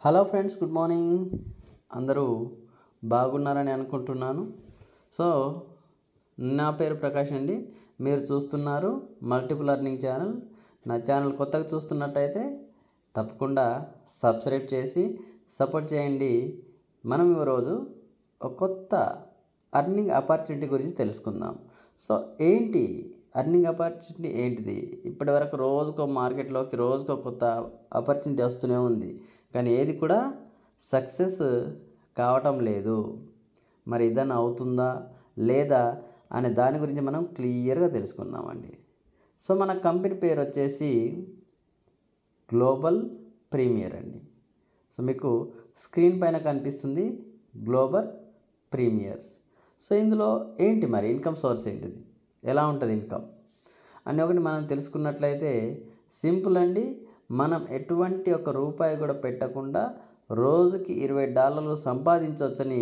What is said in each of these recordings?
Hello friends, good morning. అందరూ బాగున్నారని అనుకుంటున్నాను. సో నా పేరు ప్రకాష్ అండి. మీరు చూస్తున్నారు మల్టిపుల్ లెర్నింగ్ ఛానల్. నా ఛానల్ కొత్తగా చూస్తున్నట్టయితే తప్పకుండా సబ్స్క్రైబ్ చేసి సపోర్ట్ చేయండి. మనం ఈరోజు ఒక కొత్త అర్నింగ్ ఆపర్చునిటీ గురించి తెలుసుకుందాం. సో ఏంటి అర్నింగ్ ఆపర్చునిటీ ఏంటిది? ఇప్పటివరకు రోజుకో మార్కెట్లోకి రోజుకో కొత్త ఆపర్చునిటీ వస్తూనే ఉంది, కానీ ఏది కూడా సక్సెస్ కావటం లేదు. మరి ఇదన్నా అవుతుందా లేదా అనే దాని గురించి మనం క్లియర్గా తెలుసుకుందామండి. సో మన కంపెనీ పేరు వచ్చేసి గ్లోబల్ ప్రీమియర్ అండి. సో మీకు స్క్రీన్ పైన కనిపిస్తుంది గ్లోబల్ ప్రీమియర్స్. సో ఇందులో ఏంటి మరి ఇన్కమ్ సోర్స్ ఏంటిది, ఎలా ఉంటుంది ఇన్కమ్ అని ఒకటి మనం తెలుసుకున్నట్లయితే సింపుల్ అండి. మనం ఎటువంటి ఒక రూపాయి కూడా పెట్టకుండా రోజుకి $20 సంపాదించవచ్చని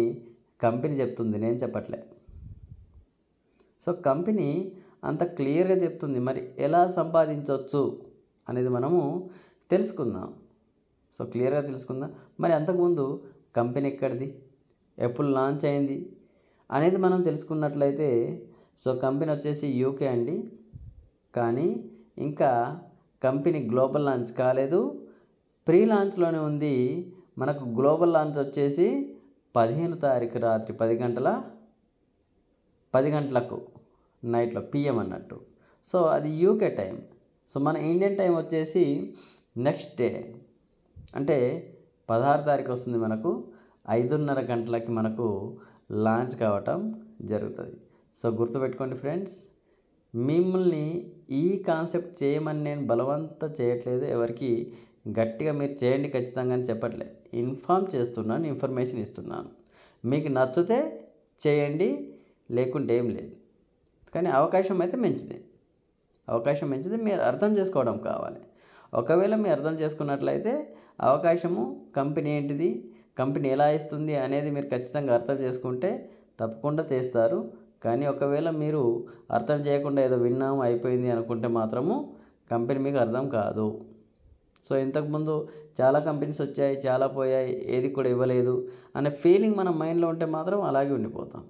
కంపెనీ చెప్తుంది, నేను చెప్పట్లే. సో కంపెనీ అంత క్లియర్గా చెప్తుంది. మరి ఎలా సంపాదించవచ్చు అనేది మనము తెలుసుకుందాం. సో క్లియర్గా తెలుసుకుందాం. మరి అంతకుముందు కంపెనీ ఎక్కడిది, ఎప్పుడు లాంచ్ అయింది అనేది మనం తెలుసుకున్నట్లయితే, సో కంపెనీ వచ్చేసి యూకే అండి. కానీ ఇంకా కంపెనీ గ్లోబల్ లాంచ్ కాలేదు, ప్రీ లాంచ్లోనే ఉంది. మనకు గ్లోబల్ లాంచ్ వచ్చేసి 15 తారీఖు రాత్రి 10 గంటలకు నైట్లో పిఎం అన్నట్టు. సో అది యూకే టైం. సో మన ఇండియన్ టైం వచ్చేసి నెక్స్ట్ డే అంటే 16 తారీఖు వస్తుంది. మనకు 5:30 గంటలకి మనకు లాంచ్ కావటం జరుగుతుంది. సో గుర్తుపెట్టుకోండి ఫ్రెండ్స్, మిమ్మల్ని ఈ కాన్సెప్ట్ చేయమని నేను బలవంత చేయట్లేదు. ఎవరికి గట్టిగా మీరు చేయండి ఖచ్చితంగా అని చెప్పట్లేదు. ఇన్ఫామ్ చేస్తున్నాను, ఇన్ఫర్మేషన్ ఇస్తున్నాను. మీకు నచ్చితే చేయండి, లేకుంటే ఏం లేదు. కానీ అవకాశం అయితే మంచిదే. అవకాశం మంచిది, మీరు అర్థం చేసుకోవడం కావాలి. ఒకవేళ మీరు అర్థం చేసుకున్నట్లయితే అవకాశము కంపెనీ ఏంటిది, కంపెనీ ఎలా ఇస్తుంది అనేది మీరు ఖచ్చితంగా అర్థం చేసుకుంటే తప్పకుండా చేస్తారు. కానీ ఒకవేళ మీరు అర్థం చేయకుండా ఏదో విన్నాము అయిపోయింది అనుకుంటే మాత్రము కంపెనీ మీకు అర్థం కాదు. సో ఇంతకుముందు చాలా కంపెనీస్ వచ్చాయి, చాలా పోయాయి, ఏది కూడా ఇవ్వలేదు అనే ఫీలింగ్ మన మైండ్లో ఉంటే మాత్రం అలాగే ఉండిపోతాం.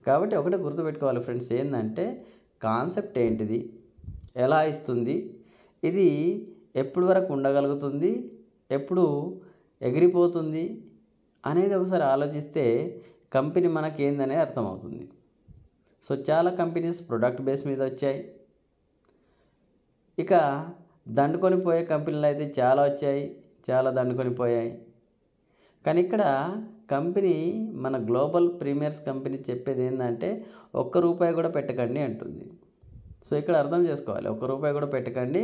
కాబట్టి ఒకటే గుర్తుపెట్టుకోవాలి ఫ్రెండ్స్, ఏంటంటే కాన్సెప్ట్ ఏంటిది, ఎలా ఇస్తుంది, ఇది ఎప్పుడు వరకు ఉండగలుగుతుంది, ఎప్పుడు ఎగిరిపోతుంది అనేది ఒకసారి ఆలోచిస్తే కంపెనీ మనకి ఏందనేది అర్థమవుతుంది. సో చాలా కంపెనీస్ ప్రొడక్ట్ బేస్ మీద వచ్చాయి. ఇక దండుకొని పోయే కంపెనీలు అయితే చాలా వచ్చాయి, చాలా దండుకొని పోయాయి. కానీ ఇక్కడ కంపెనీ మన గ్లోబల్ ప్రీమియర్స్ కంపెనీ చెప్పేది ఏంటంటే ₹1 కూడా పెట్టకండి అంటుంది. సో ఇక్కడ అర్థం చేసుకోవాలి, ₹1 కూడా పెట్టకండి,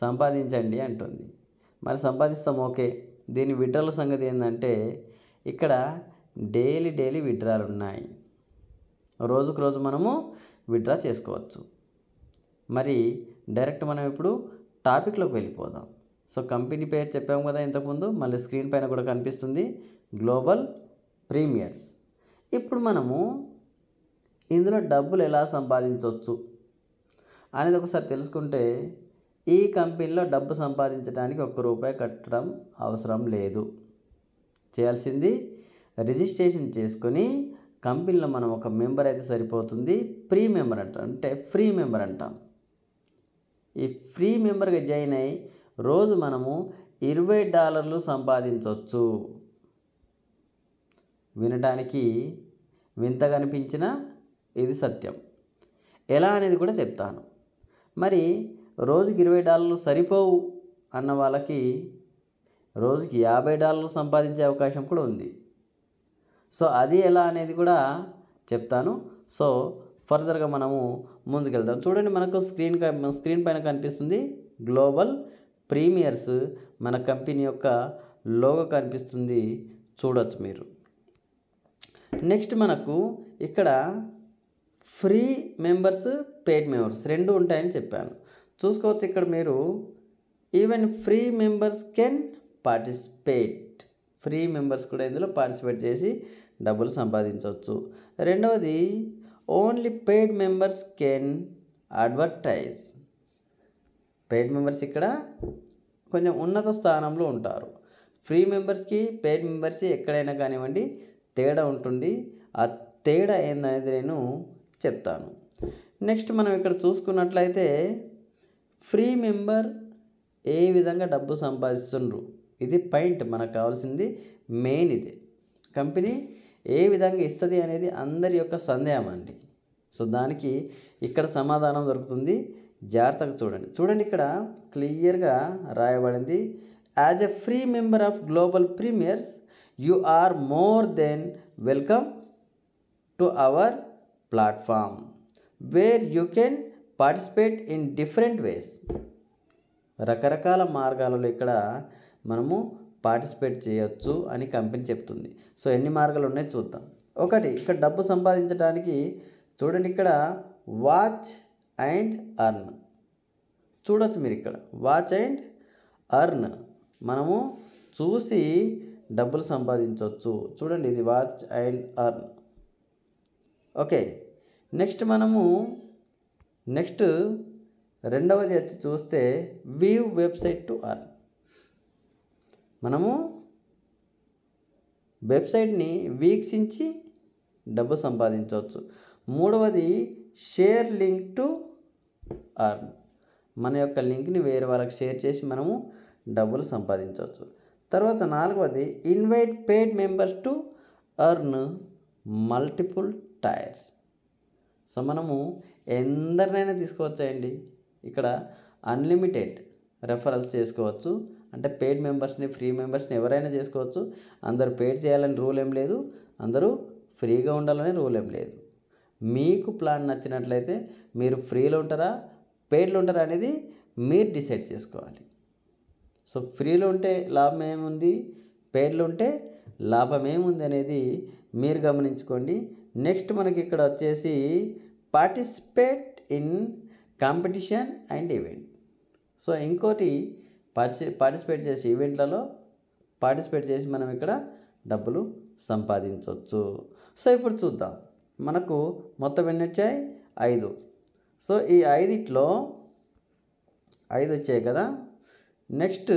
సంపాదించండి అంటుంది. మరి సంపాదిస్తాం, ఓకే. దీని విడ్రాల సంగతి ఏంటంటే ఇక్కడ డైలీ విడ్రాలు ఉన్నాయి. రోజుకు రోజు మనము విడ్రా చేసుకోవచ్చు. మరి డైరెక్ట్ మనం ఇప్పుడు టాపిక్లోకి వెళ్ళిపోదాం. సో కంపెనీ పేరు చెప్పాము కదా ఇంతకుముందు, మళ్ళీ స్క్రీన్ పైన కూడా కనిపిస్తుంది గ్లోబల్ ప్రీమియర్స్. ఇప్పుడు మనము ఇందులో డబ్బులు ఎలా సంపాదించవచ్చు అనేది ఒకసారి తెలుసుకుంటే, ఈ కంపెనీలో డబ్బు సంపాదించడానికి ₹1 కట్టడం అవసరం లేదు. చేయాల్సింది రిజిస్ట్రేషన్ చేసుకొని కంపెనీలో మనం ఒక మెంబర్ అయితే సరిపోతుంది. ప్రీ మెంబర్ అంటాం, అంటే ఫ్రీ మెంబర్ అంటాం. ఈ ఫ్రీ మెంబర్గా జాయిన్ అయ్యి రోజు మనము $20 సంపాదించవచ్చు. వినడానికి వింతగా అనిపించినా ఇది సత్యం. ఎలా అనేది కూడా చెప్తాను. మరి రోజుకి $20 సరిపోవు అన్న వాళ్ళకి రోజుకి $50 సంపాదించే అవకాశం కూడా ఉంది. సో అది ఎలా అనేది కూడా చెప్తాను. సో ఫర్దర్గా మనము ముందుకెళ్దాం. చూడండి, మనకు స్క్రీన్ పైన కనిపిస్తుంది గ్లోబల్ ప్రీమియర్స్. మన కంపెనీ యొక్క లోగో కనిపిస్తుంది, చూడవచ్చు మీరు. నెక్స్ట్ మనకు ఇక్కడ ఫ్రీ మెంబర్స్, పెయిడ్ మెంబర్స్ రెండు ఉంటాయని చెప్పాను. చూసుకోవచ్చు ఇక్కడ మీరు, even free members can participate. Free members కూడా ఇందులో పార్టిసిపేట్ చేసి డబ్బులు సంపాదించవచ్చు. రెండవది, only paid members can advertise. Paid members ఇక్కడ కొంచెం ఉన్నత స్థానంలో ఉంటారు. ఫ్రీ మెంబర్స్కి పెయిడ్ మెంబర్స్కి ఎక్కడైనా కానివ్వండి తేడా ఉంటుంది. ఆ తేడా ఏందనేది నేను చెప్తాను. నెక్స్ట్ మనం ఇక్కడ చూసుకున్నట్లయితే ఫ్రీ మెంబర్ ఏ విధంగా డబ్బు సంపాదిస్తుండ్రు, ఇది పాయింట్ మనకు కావాల్సింది మెయిన్. ఇది కంపెనీ ఏ విధంగా ఇస్తుంది అనేది అందరి యొక్క సందేహం అండి. సో దానికి ఇక్కడ సమాధానం దొరుకుతుంది. జాగ్రత్తగా చూడండి ఇక్కడ క్లియర్గా రాయబడింది. As a free member of global premiers you are more than welcome to our platform where you can participate in different ways. రకరకాల మార్గాలలో ఇక్కడ మనము పార్టిసిపేట్ చేయొచ్చు అని కంపెనీ చెప్తుంది. సో ఎన్ని మార్గాలు ఉన్నాయో చూద్దాం. ఒకటి, ఇక్కడ డబ్బు సంపాదించడానికి చూడండి, ఇక్కడ వాచ్ అండ్ అర్న్ చూడొచ్చు మీరు. ఇక్కడ వాచ్ అండ్ అర్న్ మనము చూసి డబ్బులు సంపాదించవచ్చు. చూడండి, ఇది watch and earn. Okay, next రెండవది వచ్చి చూస్తే వ్యూ వెబ్సైట్ టు అర్న్. మనము వెబ్సైట్ని వీక్షించి డబ్బు సంపాదించవచ్చు. మూడవది షేర్ లింక్ టు అర్న్. మన యొక్క లింక్ని వేరే వాళ్ళకి షేర్ చేసి మనము డబ్బులు సంపాదించవచ్చు. తర్వాత నాలుగవది invite paid members to earn multiple tyres. So మనము ఎందరినైనా తీసుకోవచ్చండి. ఇక్కడ అన్లిమిటెడ్ రెఫరల్స్ చేసుకోవచ్చు. అంటే పెయిడ్ మెంబర్స్ని ఫ్రీ మెంబర్స్ని ఎవరైనా చేసుకోవచ్చు. అందరూ పెయిడ్ చేయాలని రూల్ ఏం లేదు, అందరూ ఫ్రీగా ఉండాలని రూల్ ఏం లేదు. మీకు ప్లాన్ నచ్చినట్లయితే మీరు ఫ్రీలో ఉంటారా పెయిడ్లో ఉంటారా అనేది మీరు డిసైడ్ చేసుకోవాలి. సో ఫ్రీలో ఉంటే లాభం ఏముంది, పెయిడ్లో ఉంటే లాభం ఏముంది అనేది మీరు గమనించుకోండి. నెక్స్ట్ మనకి ఇక్కడ వచ్చేసి participate in competition and event. So ఇంకోటి పార్టిసిపేట్ చేసి ఈవెంట్లలో పార్టిసిపేట్ చేసి మనం ఇక్కడ డబ్బులు సంపాదించవచ్చు. సో ఇప్పుడు చూద్దాం, మనకు మొత్తం ఎన్ని వచ్చాయి? 5. సో ఈ 5లో 5 వచ్చాయి కదా. నెక్స్ట్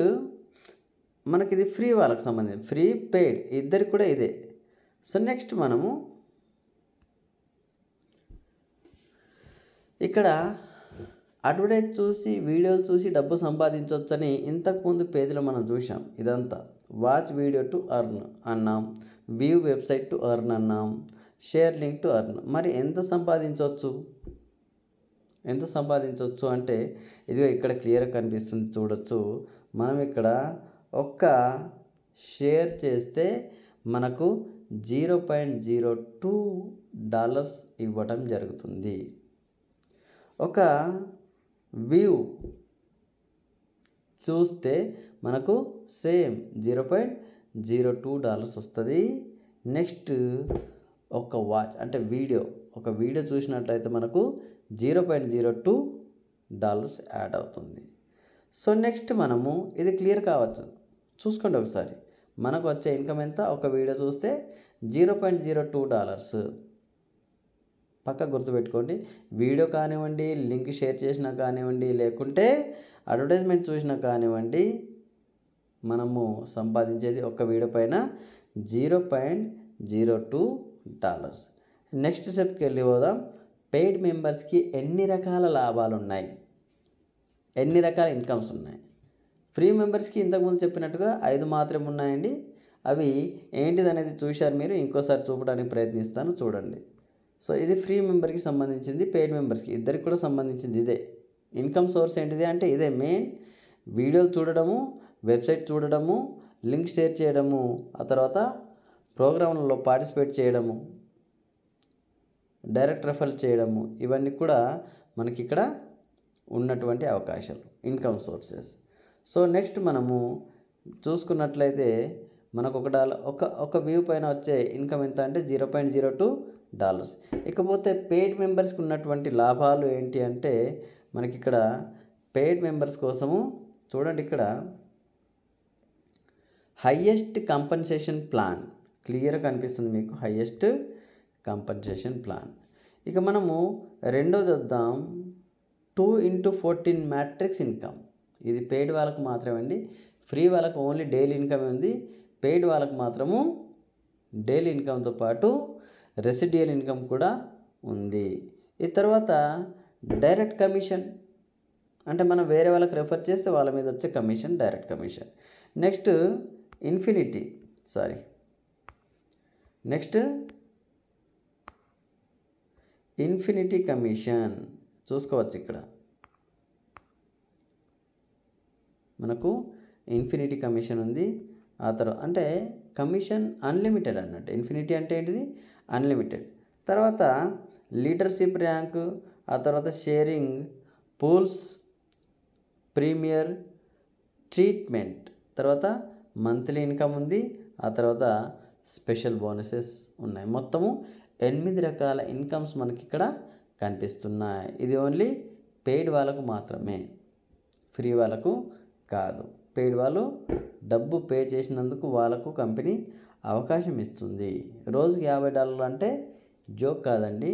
మనకి ఇది ఫ్రీ వాళ్ళకి సంబంధించి, ఫ్రీ పెయిడ్ ఇద్దరికి కూడా ఇదే. సో నెక్స్ట్ మనము ఇక్కడ అడ్వర్టైజ్ చూసి వీడియోలు చూసి డబ్బు సంపాదించవచ్చని ఇంతకుముందు పేజీలో మనం చూసాం. ఇదంతా వాచ్ వీడియో టు అర్న్ అన్నాం, వ్యూ వెబ్సైట్ టు అర్న్ అన్నాం, షేర్ లింక్ టు అర్న్. మరి ఎంత సంపాదించవచ్చు అంటే ఇదిగో ఇక్కడ క్లియర్గా కనిపిస్తుంది చూడొచ్చు. మనం ఇక్కడ ఒక్క షేర్ చేస్తే మనకు $0.02 ఇవ్వటం జరుగుతుంది. ఒక వ్యూ చూస్తే మనకు సేమ్ $0.02 వస్తుంది. నెక్స్ట్ ఒక వాచ్ అంటే ఒక వీడియో చూసినట్లయితే మనకు $0.02 యాడ్ అవుతుంది. సో నెక్స్ట్ మనము ఇది క్లియర్ కావచ్చు, చూసుకోండి ఒకసారి. మనకు వచ్చే ఇన్కమ్ ఎంత? ఒక వీడియో చూస్తే $0.02. పక్క గుర్తుపెట్టుకోండి. వీడియో కానివ్వండి, లింక్ షేర్ చేసినా కానివ్వండి, లేకుంటే అడ్వర్టైజ్మెంట్ చూసినా కానివ్వండి, మనము సంపాదించేది ఒక వీడియో పైన $0.02. నెక్స్ట్ స్టెప్కి వెళ్ళి పోదాం. పెయిడ్ మెంబర్స్కి ఎన్ని రకాల లాభాలు ఉన్నాయి, ఎన్ని రకాల ఇన్కమ్స్ ఉన్నాయి. ఫ్రీ మెంబర్స్కి ఇంతకుముందు చెప్పినట్టుగా 5 మాత్రమే ఉన్నాయండి. అవి ఏంటిది అనేది చూశారు మీరు. ఇంకోసారి చూపడానికి ప్రయత్నిస్తాను, చూడండి. సో ఇది ఫ్రీ మెంబర్కి సంబంధించింది, పెయిడ్ మెంబర్స్కి ఇద్దరికి కూడా సంబంధించింది. ఇదే ఇన్కమ్ సోర్స్ ఏంటిది అంటే ఇదే మెయిన్. వీడియోలు చూడడము, వెబ్సైట్ చూడడము, లింక్ షేర్ చేయడము, ఆ తర్వాత ప్రోగ్రాంలలో పార్టిసిపేట్ చేయడము, డైరెక్ట్ రెఫర్ చేయడము, ఇవన్నీ కూడా మనకి ఇక్కడ ఉన్నటువంటి అవకాశాలు, ఇన్కమ్ సోర్సెస్. సో నెక్స్ట్ మనము చూసుకున్నట్లయితే మనకు ఒక వ్యూ పైన వచ్చే ఇన్కమ్ ఎంత అంటే $0.02. ఇకపోతే పెయిడ్ మెంబర్స్కి ఉన్నటువంటి లాభాలు ఏంటి అంటే మనకి ఇక్కడ పెయిడ్ మెంబర్స్ కోసము చూడండి, ఇక్కడ హైయెస్ట్ కంపెన్సేషన్ ప్లాన్ క్లియర్గా కనిపిస్తుంది మీకు, హైయెస్ట్ కంపెన్సేషన్ ప్లాన్. ఇక మనము రెండోది వద్దాం, 2x14 మ్యాట్రిక్స్ ఇన్కమ్. ఇది పెయిడ్ వాళ్ళకు మాత్రమే అండి. ఫ్రీ వాళ్ళకు ఓన్లీ డైలీ ఇన్కమ్ ఉంది, పెయిడ్ వాళ్ళకు మాత్రము డైలీ ఇన్కమ్తో పాటు రెసిడ్యుయల్ ఇన్కమ్ కూడా ఉంది. ఈ తర్వాత డైరెక్ట్ కమిషన్, అంటే మనం వేరే వాళ్ళకి రెఫర్ చేస్తే వాళ్ళ మీద వచ్చే commission direct commission. Next infinity commission చూసుకోవచ్చు. ఇక్కడ మనకు ఇన్ఫినిటీ కమిషన్ ఉంది. ఆ తర్వాత అంటే కమిషన్ అన్లిమిటెడ్ అన్నట్టు. ఇన్ఫినిటీ అంటే ఏంటిది? అన్లిమిటెడ్. తర్వాత లీడర్షిప్ ర్యాంకు, ఆ తర్వాత షేరింగ్ పూల్స్, ప్రీమియర్ ట్రీట్మెంట్, తర్వాత మంత్లీ ఇన్కమ్ ఉంది, ఆ తర్వాత స్పెషల్ బోనసెస్ ఉన్నాయి. మొత్తము 8 రకాల ఇన్కమ్స్ మనకి ఇక్కడ కనిపిస్తున్నాయి. ఇది ఓన్లీ పెయిడ్ వాళ్ళకు మాత్రమే, ఫ్రీ వాళ్ళకు కాదు. పెయిడ్ వాళ్ళు డబ్బు పే చేసినందుకు వాళ్ళకు కంపెనీ అవకాశం ఇస్తుంది. రోజుకి $50 అంటే జోక్ కాదండి.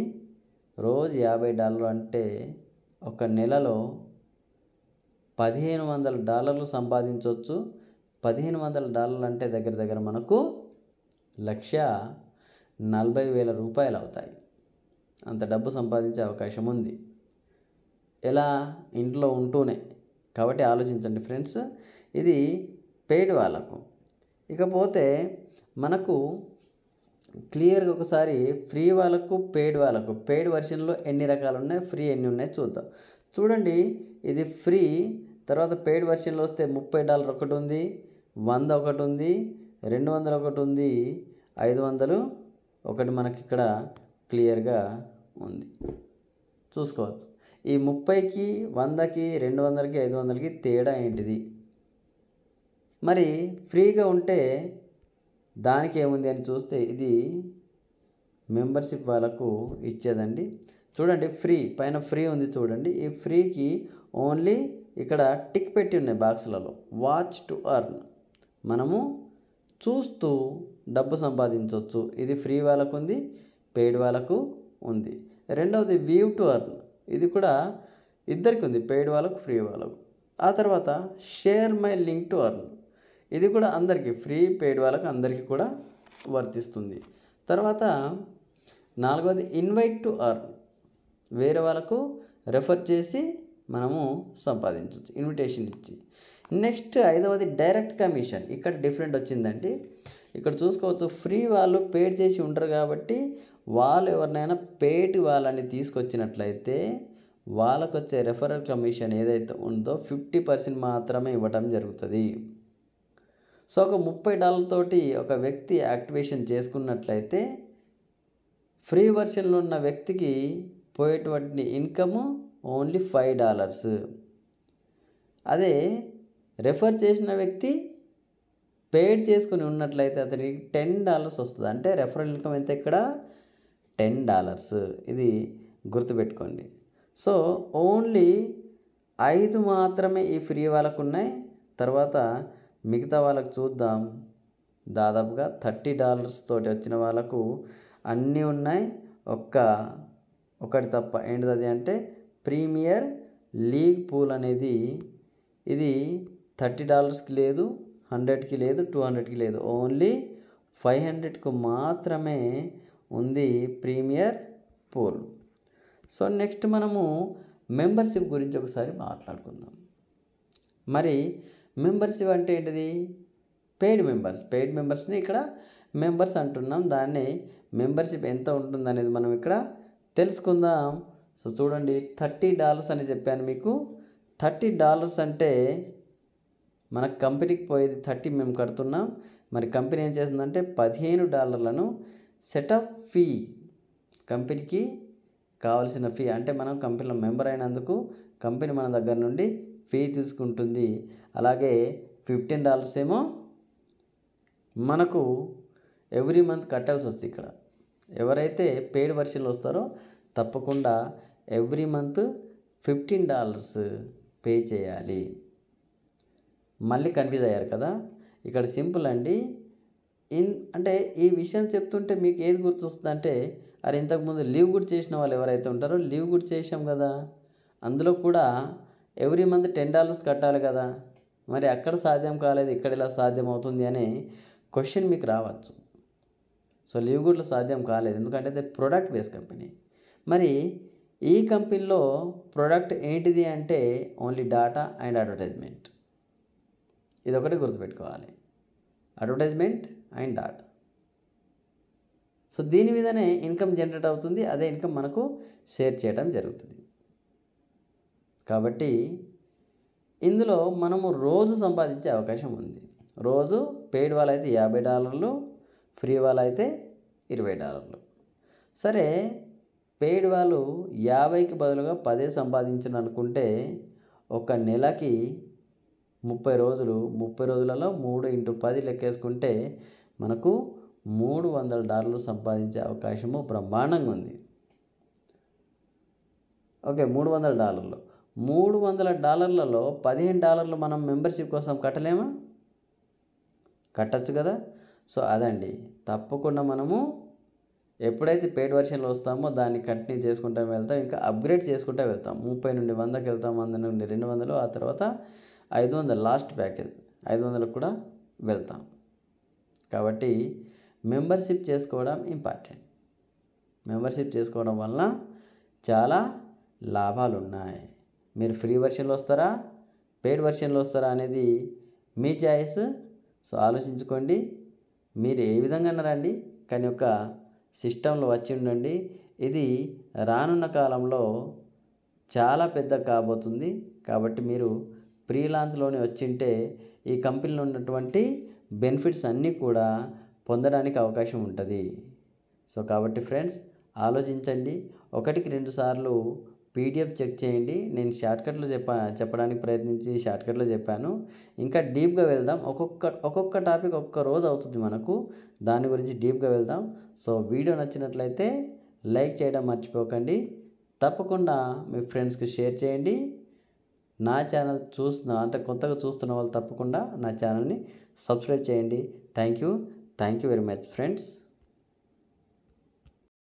రోజు $50 అంటే ఒక నెలలో $1500 సంపాదించవచ్చు. $1500 అంటే దగ్గర దగ్గర మనకు 1,40,000 అవుతాయి. అంత డబ్బు సంపాదించే అవకాశం ఉంది. ఎలా? ఇంట్లో ఉంటూనే. కాబట్టి ఆలోచించండి ఫ్రెండ్స్, ఇది పెయిడ్ వాళ్ళకు. ఇకపోతే మనకు క్లియర్గా ఒకసారి ఫ్రీ వాళ్ళకు పెయిడ్ వాళ్ళకు, పెయిడ్ వర్షన్లో ఎన్ని రకాలు ఉన్నాయి, ఫ్రీ ఎన్ని ఉన్నాయి చూద్దాం. చూడండి, ఇది ఫ్రీ. తర్వాత పెయిడ్ వర్షన్లో వస్తే $30 ఒకటి ఉంది, 100 ఒకటి ఉంది, 200 ఒకటి ఉంది, 500 ఒకటి మనకి ఇక్కడ క్లియర్గా ఉంది. చూసుకోవచ్చు. ఈ 30కి, 100కి, 200కి, 500కి తేడా ఏంటిది? మరి ఫ్రీగా ఉంటే దానికి ఏముంది అని చూస్తే ఇది మెంబర్షిప్ వాళ్ళకు ఇచ్చేదండి. చూడండి, ఫ్రీ పైన ఫ్రీ ఉంది చూడండి. ఈ ఫ్రీకి ఓన్లీ ఇక్కడ టిక్ పెట్టి ఉన్నాయి బాక్సులలో. వాచ్ టు అర్న్, మనము చూస్తూ డబ్బు సంపాదించవచ్చు. ఇది ఫ్రీ వాళ్ళకు ఉంది, పెయిడ్ వాళ్ళకు ఉంది. రెండవది వ్యూ టు అర్న్, ఇది కూడా ఇద్దరికి ఉంది, పెయిడ్ వాళ్ళకు, ఫ్రీ వాళ్ళకు. ఆ తర్వాత share my link to earn, ఇది కూడా అందరికీ, ఫ్రీ పెయిడ్ వాళ్ళకు అందరికీ కూడా వర్తిస్తుంది. తర్వాత నాలుగవది ఇన్వైట్ టు అర్న్, వేరే వాళ్ళకు రెఫర్ చేసి మనము సంపాదించవచ్చు, ఇన్విటేషన్ ఇచ్చి. నెక్స్ట్ ఐదవది డైరెక్ట్ కమిషన్. ఇక్కడ డిఫరెంట్ వచ్చిందండి. ఇక్కడ చూసుకోవచ్చు, ఫ్రీ వాళ్ళు పెయిడ్ చేసి ఉంటారు కాబట్టి వాళ్ళు ఎవరినైనా పెయిడ్ వాళ్ళని తీసుకొచ్చినట్లయితే వాళ్ళకు వచ్చే రెఫరల్ కమిషన్ ఏదైతే ఉందో 50% మాత్రమే ఇవ్వటం జరుగుతుంది. సో ఒక $30 తోటి ఒక వ్యక్తి యాక్టివేషన్ చేసుకున్నట్లయితే ఫ్రీ వర్షన్లో ఉన్న వ్యక్తికి పోయేటువంటి ఇన్కము ఓన్లీ $5. అదే రెఫర్ చేసిన వ్యక్తి పెయిడ్ చేసుకుని ఉన్నట్లయితే అతనికి $10 వస్తుంది. అంటే రెఫరల్ ఇన్కమ్ ఎంత? ఇక్కడ $10. ఇది గుర్తుపెట్టుకోండి. సో ఓన్లీ 5 మాత్రమే ఈ ఫ్రీ వాళ్ళకు ఉన్నాయి. తర్వాత మిగతా వాళ్ళకు చూద్దాం. దాదాపుగా $30 తోటి వచ్చిన వాళ్ళకు అన్నీ ఉన్నాయి. ఒకటి తప్ప. ఏంటిది అంటే ప్రీమియర్ లీగ్ పూల్ అనేది, ఇది $30కి లేదు, 100కి లేదు, 200కి లేదు, ఓన్లీ 500కు మాత్రమే ఉంది ప్రీమియర్ పూల్. సో నెక్స్ట్ మనము మెంబర్షిప్ గురించి ఒకసారి మాట్లాడుకుందాం. మరి మెంబర్షిప్ అంటే ఏంటిది? పెయిడ్ మెంబర్స్ని ఇక్కడ మెంబర్స్ అంటున్నాం. దాన్ని మెంబర్షిప్ ఎంత ఉంటుంది అనేది మనం ఇక్కడ తెలుసుకుందాం. సో చూడండి, $30 అని చెప్పాను మీకు. $30 అంటే మన కంపెనీకి పోయేది 30 మేము కడుతున్నాం. మరి కంపెనీ ఏం చేస్తుందంటే $15 సెటప్ ఫీ, కంపెనీకి కావాల్సిన ఫీ, అంటే మనం కంపెనీలో మెంబర్ అయినందుకు కంపెనీ మన దగ్గర నుండి ఫీ తీసుకుంటుంది. అలాగే $15 ఏమో మనకు ఎవ్రీ మంత్ కట్టాల్సి వస్తుంది. ఇక్కడ ఎవరైతే పెయిడ్ వర్షన్లో వస్తారో తప్పకుండా ఎవ్రీ మంత్ $15 పే చేయాలి. మళ్ళీ కన్ఫ్యూజ్ అయ్యారు కదా? ఇక్కడ సింపుల్ అండి. అంటే ఈ విషయం చెప్తుంటే మీకు ఏది గుర్తొస్తుంది అంటే, అరే ఇంతకుముందు లీవ్ కూడా చేసిన వాళ్ళు ఎవరైతే ఉంటారో లీవ్ కూడా చేసాం కదా, అందులో కూడా ఎవ్రీ మంత్ $10 కట్టాలి కదా. మరి అక్కడ సాధ్యం కాలేదు, ఇక్కడ ఇలా సాధ్యం అవుతుంది అనే క్వశ్చన్ మీకు రావచ్చు. సో లీవ్ గుడ్లో సాధ్యం కాలేదు, ఎందుకంటే అది ప్రొడక్ట్ బేస్ కంపెనీ. మరి ఈ కంపెనీలో ప్రొడక్ట్ ఏంటిది అంటే ఓన్లీ డాటా అండ్ అడ్వర్టైజ్మెంట్. ఇది ఒకటి గుర్తుపెట్టుకోవాలి, అడ్వర్టైజ్మెంట్ అండ్ డాటా. సో దీని మీదనే ఇన్కమ్ జనరేట్ అవుతుంది, అదే ఇన్కమ్ మనకు షేర్ చేయడం జరుగుతుంది. కాబట్టి ఇందులో మనము రోజు సంపాదించే అవకాశం ఉంది. రోజు పెయిడ్ వాళ్ళైతే $50, ఫ్రీ వాళ్ళైతే $20. సరే, పెయిడ్ వాళ్ళు 50కి బదులుగా 10 సంపాదించను అనుకుంటే ఒక నెలకి 30 రోజులు, 30 రోజులలో 3 × 10 లెక్కేసుకుంటే మనకు $300 సంపాదించే అవకాశము బ్రహ్మాండంగా ఉంది. ఓకే, $300. $300లలో $15 మనం మెంబర్షిప్ కోసం కట్టలేమా? కట్టచ్చు కదా. సో అదండి, తప్పకుండా మనము ఎప్పుడైతే పెయిడ్ వర్షన్లో వస్తామో దాన్ని కంటిన్యూ చేసుకుంటూ వెళ్తాం, ఇంకా అప్గ్రేడ్ చేసుకుంటూ వెళ్తాం. 30 నుండి 100కి వెళ్తాం, 100 నుండి 200, ఆ తర్వాత 500 లాస్ట్ ప్యాకేజ్ 500కు కూడా వెళ్తాం. కాబట్టి మెంబర్షిప్ చేసుకోవడం ఇంపార్టెంట్. మెంబర్షిప్ చేసుకోవడం వలన చాలా లాభాలు ఉన్నాయి. మీరు ఫ్రీ వర్షన్లో వస్తారా, పెయిడ్ వర్షన్లో వస్తారా అనేది మీ చాయిస్. సో ఆలోచించుకోండి, మీరు ఏ విధంగా రండి, కానీ ఒక సిస్టంలో వచ్చి ఉండండి. ఇది రానున్న కాలంలో చాలా పెద్ద కాబోతుంది. కాబట్టి మీరు ఫ్రీలాన్స్లోనే వచ్చింటే ఈ కంపెనీలో ఉన్నటువంటి బెనిఫిట్స్ అన్నీ కూడా పొందడానికి అవకాశం ఉంటుంది. సో కాబట్టి ఫ్రెండ్స్, ఆలోచించండి. 1కి 2 సార్లు పీడిఎఫ్ చెక్ చేయండి. నేను షార్ట్కట్లో చెప్పడానికి ప్రయత్నించి షార్ట్కట్లో చెప్పాను. ఇంకా డీప్గా వెళ్దాం. ఒక్కొక్క టాపిక్ ఒక్క రోజు అవుతుంది మనకు, దాని గురించి డీప్గా వెళ్దాం. సో వీడియో నచ్చినట్లయితే లైక్ చేయడం మర్చిపోకండి. తప్పకుండా మీ ఫ్రెండ్స్కి షేర్ చేయండి. నా ఛానల్ కొత్తగా చూస్తున్న వాళ్ళు తప్పకుండా నా ఛానల్ని సబ్స్క్రైబ్ చేయండి. Thank you very much friends.